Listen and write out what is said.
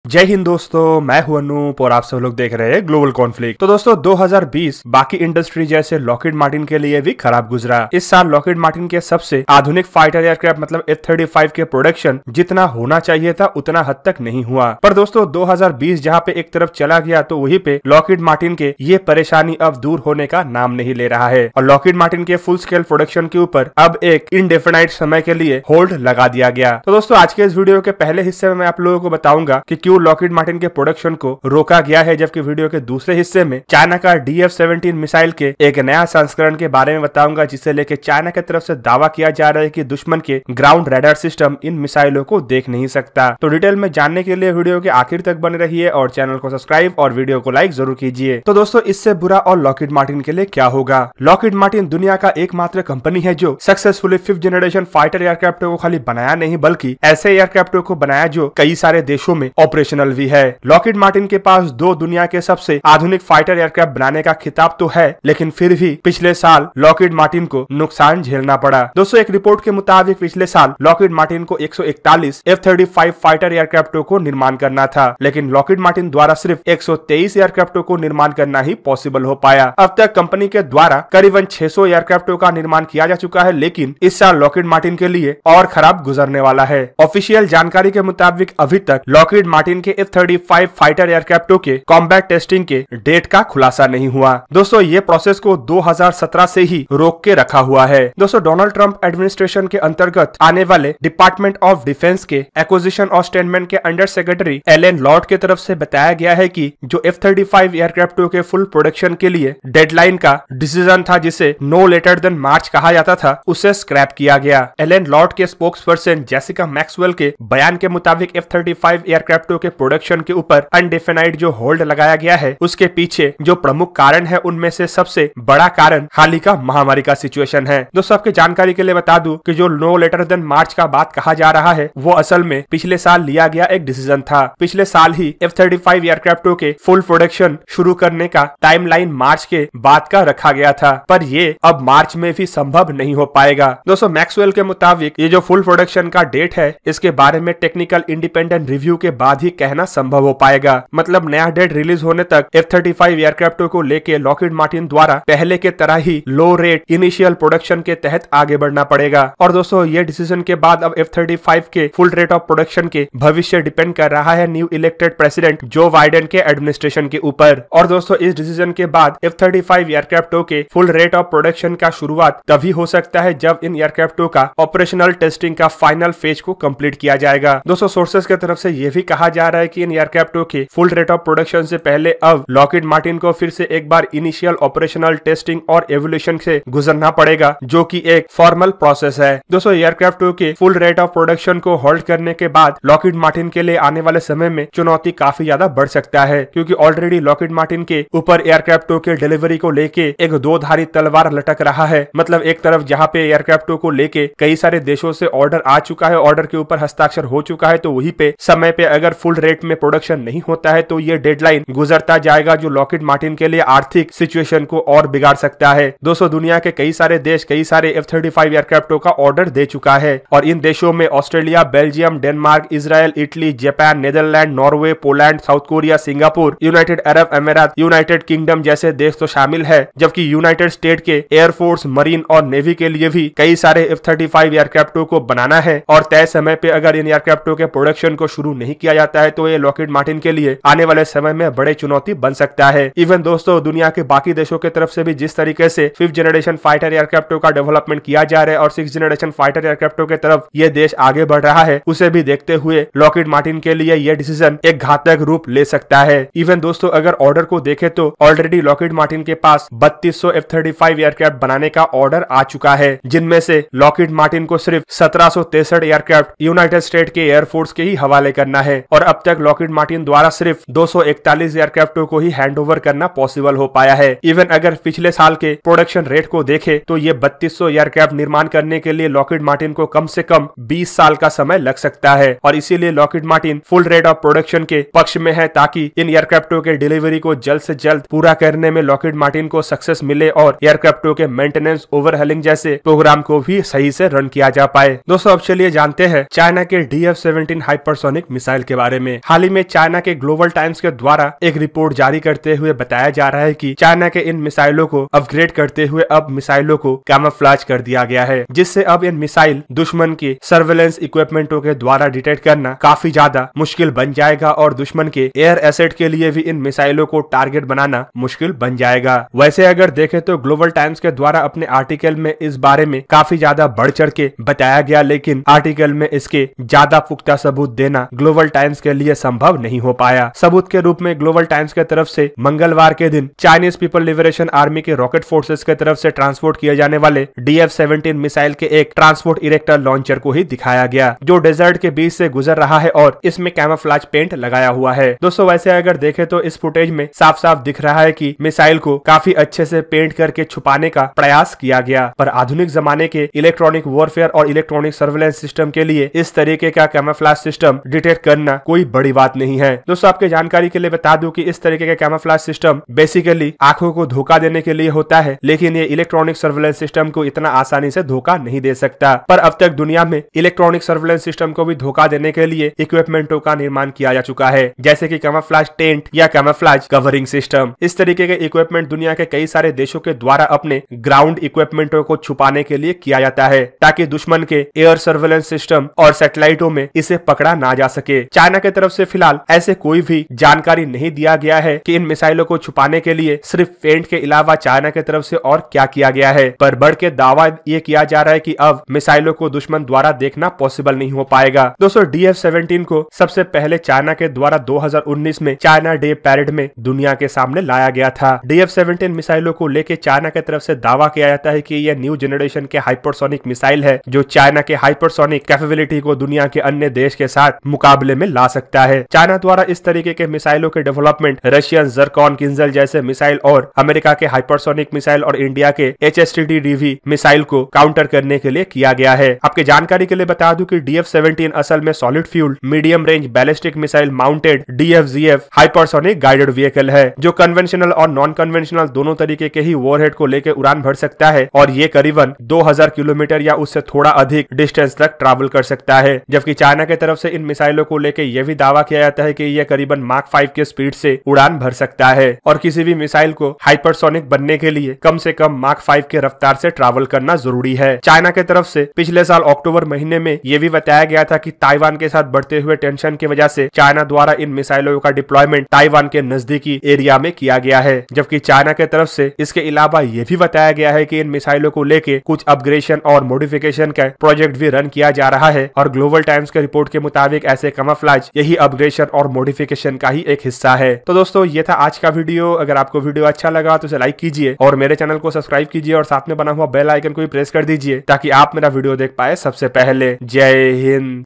जय हिंद दोस्तों, मैं हूं अनूप और आप सब लोग देख रहे हैं ग्लोबल कॉन्फ्लिक्ट। तो दोस्तों 2020 बाकी इंडस्ट्री जैसे लॉकहीड मार्टिन के लिए भी खराब गुजरा। इस साल लॉकहीड मार्टिन के सबसे आधुनिक फाइटर एयरक्राफ्ट मतलब F-35 के प्रोडक्शन जितना होना चाहिए था उतना हद तक नहीं हुआ। पर दोस्तों 2020 जहां पे एक तरफ चला गया तो वहीं पे लॉकहीड मार्टिन के ये परेशानी अब दूर होने का नाम नहीं ले रहा है और लॉकहीड मार्टिन के फुल स्केल प्रोडक्शन के ऊपर अब एक इनडेफिनाइट समय के लिए होल्ड लगा दिया गया। तो दोस्तों आज के इस वीडियो के पहले हिस्से में मैं आप लोगों को बताऊंगा कि क्यों लॉकहीड मार्टिन के प्रोडक्शन को रोका गया है, जबकि वीडियो के दूसरे हिस्से में चाइना का DF-17 मिसाइल के एक नया संस्करण के बारे में बताऊंगा जिसे लेके चाइना की तरफ से दावा किया जा रहा है कि दुश्मन के ग्राउंड रडार सिस्टम इन मिसाइलों को देख नहीं सकता। तो डिटेल में जानने के लिए वीडियो के आखिर तक बने रहिए और चैनल को सब्सक्राइब और वीडियो को लाइक जरूर कीजिए। तो दोस्तों इससे बुरा और लॉकहीड मार्टिन के लिए क्या होगा। लॉकहीड मार्टिन दुनिया का एकमात्र कंपनी है जो successfully 5th generation fighter aircraft को खाली बनाया नहीं बल्कि ऐसे एयरक्राफ्ट को बनाया जो कई सारे देशों में ऑपरेशनल भी है। लॉकहीड मार्टिन के पास दो दुनिया के सबसे आधुनिक फाइटर एयरक्राफ्ट बनाने का खिताब तो है, लेकिन फिर भी पिछले साल लॉकहीड मार्टिन को नुकसान झेलना पड़ा। दोस्तों एक रिपोर्ट के मुताबिक पिछले साल लॉकहीड मार्टिन को 141 F-35 फाइटर एयरक्राफ्टों को निर्माण करना था, लेकिन लॉकहीड मार्टिन द्वारा सिर्फ 123 एयरक्राफ्टों को निर्माण करना ही पॉसिबल हो पाया। अब तक कंपनी के द्वारा करीबन 600 एयरक्राफ्टों का निर्माण किया जा चुका है, लेकिन इस साल लॉकहीड मार्टिन के लिए और खराब गुजरने वाला है। ऑफिशियल जानकारी के मुताबिक अभी तक लॉकहीड मार्टिन के F-35 फाइटर एयरक्राफ्टों के कॉम्बैट टेस्टिंग के डेट का खुलासा नहीं हुआ। दोस्तों ये प्रोसेस को 2017 से ही रोक के रखा हुआ है। दोस्तों डोनाल्ड ट्रंप एडमिनिस्ट्रेशन के अंतर्गत आने वाले डिपार्टमेंट ऑफ डिफेंस के एक्विजिशन और स्टेटमेंट के अंडर सेक्रेटरी एलन लॉर्ड की तरफ से बताया गया है कि जो F-35 एयरक्राफ्टों के फुल प्रोडक्शन के लिए डेडलाइन का डिसीजन था जिसे नो लेटर देन मार्च कहा जाता था उसे स्क्रैप किया गया। एलन लॉर्ड के स्पोक्स पर्सन जेसिका मैक्सवेल के बयान के मुताबिक F-35 एयरक्राफ्टों के प्रोडक्शन के ऊपर अनडिफाइंड जो होल्ड लगाया गया है उसके पीछे जो प्रमुख कारण है उनमें से सबसे बड़ा कारण हाल ही का महामारी का सिचुएशन है। दोस्तों आपकी जानकारी के लिए बता दूं कि जो नो लेटर देन मार्च का बात कहा जा रहा है वो असल में पिछले साल लिया गया एक डिसीजन था। पिछले साल ही F-35 एयरक्राफ्टों के फुल प्रोडक्शन शुरू करने का टाइमलाइन मार्च के बाद का रखा गया था, पर ये अब मार्च में भी संभव नहीं हो पाएगा। दोस्तों मैक्सवेल के मुताबिक ये जो फुल प्रोडक्शन का डेट है इसके बारे में टेक्निकल इंडिपेंडेंट रिव्यू के बाद ही कहना संभव हो पाएगा। मतलब नया डेट रिलीज होने तक F-35 एयरक्राफ्टों को लेके लॉकहीड मार्टिन द्वारा पहले के तरह ही लो रेट इनिशियल प्रोडक्शन के तहत आगे बढ़ना पड़ेगा। और दोस्तों ये डिसीजन के बाद अब F-35 के फुल रेट ऑफ प्रोडक्शन के भविष्य डिपेंड कर रहा है new elected president Joe Biden के एडमिनिस्ट्रेशन के ऊपर। और दोस्तों इस डिसीजन के बाद F-35 एयरक्राफ्टों के फुल रेट ऑफ प्रोडक्शन का शुरुआत तभी हो सकता है जब इन एयरक्राफ्टों का ऑपरेशनल टेस्टिंग का फाइनल फेज को कंप्लीट किया जाएगा। दोस्तों सोर्सेज की तरफ से यह भी कहा जा रहा है कि इन एयरक्राफ्टों के फुल रेट ऑफ प्रोडक्शन से पहले अब लॉकहीड मार्टिन को फिर से एक बार इनिशियल ऑपरेशनल टेस्टिंग और एवोल्यूशन से गुजरना पड़ेगा जो कि एक फॉर्मल प्रोसेस है। दोस्तों एयरक्राफ्टों के फुल रेट ऑफ प्रोडक्शन को होल्ड करने के बाद लॉकहीड मार्टिन के लिए आने वाले समय में चुनौती काफी ज्यादा बढ़ सकता है, क्योंकि ऑलरेडी लॉकहीड मार्टिन के ऊपर एयरक्राफ्टों के डिलीवरी को लेके एक दो धारी तलवार लटक रहा है। मतलब एक तरफ जहाँ पे एयरक्राफ्टों को लेके कई सारे देशों से ऑर्डर आ चुका है, ऑर्डर के ऊपर हस्ताक्षर हो चुका है, तो वहीं पे समय पे अगर फुल रेट में प्रोडक्शन नहीं होता है तो ये डेडलाइन गुजरता जाएगा जो लॉकहीड मार्टिन के लिए आर्थिक सिचुएशन को और बिगाड़ सकता है। दोस्तों दुनिया के कई सारे देश कई सारे F-35 एयरक्राफ्टों का ऑर्डर दे चुका है और इन देशों में Australia, Belgium, Denmark, Israel, Italy, Japan, Netherland, Norway, Poland, South Korea, Singapore, United Arab Emirates, United Kingdom जैसे देश तो शामिल है, जबकि यूनाइटेड स्टेट के एयरफोर्स, मरीन और नेवी के लिए भी कई सारे F-35 एयरक्राफ्टों को बनाना है और तय समय पे अगर इन एयरक्राफ्टों के प्रोडक्शन को शुरू नहीं किया जाता है तो ये लॉकहीड मार्टिन के लिए आने वाले समय में बड़े चुनौती बन सकता है। इवन दोस्तों दुनिया के बाकी देशों की तरफ से भी जिस तरीके से 5th जनरेशन फाइटर एयरक्राफ्टों का डेवलपमेंट किया जा रहा है और 6th जनरेशन फाइटर एयरक्राफ्टों की तरफ ये देश आगे बढ़ रहा है, उसे भी देखते हुए लॉकहीड मार्टिन के लिए यह डिसीजन एक घातक रूप ले सकता है। इवन दोस्तों अगर ऑर्डर को देखें तो ऑलरेडी लॉकहीड मार्टिन के पास 3200 F-35 एयरक्राफ्ट बनाने का ऑर्डर आ चुका है, जिनमें से लॉकहीड मार्टिन को सिर्फ 1763 एयरक्राफ्ट यूनाइटेड स्टेट के एयरफोर्स के ही हवाले करना है और अब तक लॉकहीड मार्टिन द्वारा सिर्फ 241 एयरक्राफ्टों को ही हैंडओवर करना पॉसिबल हो पाया है। इवन अगर पिछले साल के प्रोडक्शन रेट को देखें तो ये 3200 एयरक्राफ्ट निर्माण करने के लिए लॉकहीड मार्टिन को कम से कम 20 साल का समय लग सकता है और इसीलिए Lockheed Martin full rate of production के पक्ष में है ताकि इन एयरक्राफ्टों के डिलीवरी को जल्द से जल्द पूरा करने में लॉकहीड मार्टिन को सक्सेस मिले और एयरक्राफ्टों के मेंटेनेंस, ओवरहॉलिंग जैसे प्रोग्राम को भी सही से रन किया जा पाए। दोस्तों अब चलिए जानते हैं चाइना के DF-17 हाइपरसोनिक मिसाइल के बारे बारे में। हाल ही में चाइना के ग्लोबल टाइम्स के द्वारा एक रिपोर्ट जारी करते हुए बताया जा रहा है कि चाइना के इन मिसाइलों को अपग्रेड करते हुए अब मिसाइलों को कैमोफ्लेज कर दिया गया है, जिससे अब इन मिसाइल दुश्मन के सर्वेलेंस इक्विपमेंटों के द्वारा डिटेक्ट करना काफी ज्यादा मुश्किल बन जाएगा और दुश्मन के एयर एसेट के लिए भी इन मिसाइलों को टारगेट बनाना मुश्किल बन जाएगा। वैसे अगर देखें तो ग्लोबल टाइम्स के द्वारा अपने आर्टिकल में इस बारे में काफी ज्यादा बढ़ चढ़ के बताया गया, लेकिन आर्टिकल में इसके ज्यादा पुख्ता सबूत देना ग्लोबल टाइम्स के लिए संभव नहीं हो पाया। सबूत के रूप में ग्लोबल टाइम्स के तरफ से मंगलवार के दिन चाइनीज पीपल लिबरेशन आर्मी के रॉकेट फोर्सेस के तरफ से ट्रांसपोर्ट किए जाने वाले DF-17 मिसाइल के एक ट्रांसपोर्ट इरेक्टर लॉन्चर को ही दिखाया गया, जो डेजर्ट के बीच से गुजर रहा है और इसमें कैमोफ्लेज पेंट लगाया हुआ है। दोस्तों वैसे अगर देखें तो इस फुटेज में साफ साफ दिख रहा है कि मिसाइल को काफी अच्छे से पेंट करके छुपाने का प्रयास किया गया, पर आधुनिक जमाने के इलेक्ट्रॉनिक वॉरफेयर और इलेक्ट्रॉनिक सर्वेलेंस सिस्टम के लिए इस तरीके का कैमोफ्लेज सिस्टम डिटेक्ट करना कोई बड़ी बात नहीं है। दोस्तों आपके जानकारी के लिए बता दूं कि इस तरीके का कैमोफ्लेज सिस्टम बेसिकली आंखों को धोखा देने के लिए होता है, लेकिन ये इलेक्ट्रॉनिक सर्वेलेंस सिस्टम को इतना आसानी से धोखा नहीं दे सकता। पर अब तक दुनिया में इलेक्ट्रॉनिक सर्वेलेंस सिस्टम को भी धोखा देने के लिए इक्विपमेंटों का निर्माण किया जा चुका है, जैसे कि कैमोफ्लेज टेंट या कैमोफ्लेज कवरिंग सिस्टम। इस तरीके के इक्विपमेंट दुनिया के कई सारे देशों के द्वारा अपने ग्राउंड इक्विपमेंटों को छुपाने के लिए किया जाता है, ताकि दुश्मन के एयर सर्वेलेंस सिस्टम और सैटेलाइटों में इसे पकड़ा ना जा सके। चाइना की तरफ से फिलहाल ऐसे कोई भी जानकारी नहीं दिया गया है कि इन मिसाइलों को छुपाने के लिए सिर्फ पेंट के अलावा चाइना की तरफ से और क्या किया गया है, पर बढ़ के दावा ये किया जा रहा है कि अब मिसाइलों को दुश्मन द्वारा देखना पॉसिबल नहीं हो पाएगा। दोस्तों DF-17 को सबसे पहले चाइना के द्वारा 2019 में चाइना डे पैरेड में दुनिया के सामने लाया गया था। DF-17 मिसाइलों को लेके चाइना की तरफ से दावा किया जाता है कि यह न्यू जनरेशन के हाइपरसोनिक मिसाइल है, जो चाइना के हाइपरसोनिक कैपेबिलिटी को दुनिया के अन्य देश के साथ मुकाबले में ला सकता है। चाइना द्वारा इस तरीके के मिसाइलों के डेवलपमेंट रशियन ज़र्कॉन किंजल जैसे मिसाइल और अमेरिका के हाइपरसोनिक मिसाइल और इंडिया के HSTDV मिसाइल को काउंटर करने के लिए किया गया है। आपके जानकारी के लिए बता दूं कि DF-17 असल में solid fuel medium range ballistic missile mounted DFZF hypersonic guided vehicle है, जो कन्वेंशनल और नॉन कन्वेंशनल दोनों तरीके के ही वॉरहेड को लेकर उड़ान भर सकता है और ये करीबन 2000 किलोमीटर या उससे थोड़ा अधिक डिस्टेंस तक ट्रैवल कर सकता है। जबकि चाइना की तरफ से इन मिसाइलों को लेकर यह भी दावा किया जाता है कि यह करीबन माक 5 के स्पीड से उड़ान भर सकता है और किसी भी मिसाइल को हाइपरसोनिक बनने के लिए कम से कम माक 5 के रफ्तार से ट्रैवल करना जरूरी है। चाइना की तरफ से पिछले साल अक्टूबर महीने में यह भी बताया गया था कि ताइवान के साथ बढ़ते हुए टेंशन की वजह से चाइना द्वारा इन मिसाइलों का डिप्लॉयमेंट ताइवान के नजदीकी एरिया में किया गया है। जबकि चाइना की तरफ से इसके अलावा यह भी बताया गया है कि इन मिसाइलों को लेके कुछ अपग्रेडेशन और मॉडिफिकेशन का प्रोजेक्ट भी रन किया जा रहा है और ग्लोबल टाइम्स के रिपोर्ट के मुताबिक ऐसे कैमोफ्लेज यही अपग्रेडेशन और मॉडिफिकेशन का ही एक हिस्सा है। तो दोस्तों ये था आज का वीडियो। अगर आपको वीडियो अच्छा लगा तो इसे लाइक कीजिए और मेरे चैनल को सब्सक्राइब कीजिए और साथ में बना हुआ बेल आइकन को भी प्रेस कर दीजिए ताकि आप मेरा वीडियो देख पाए सबसे पहले। जय हिंद।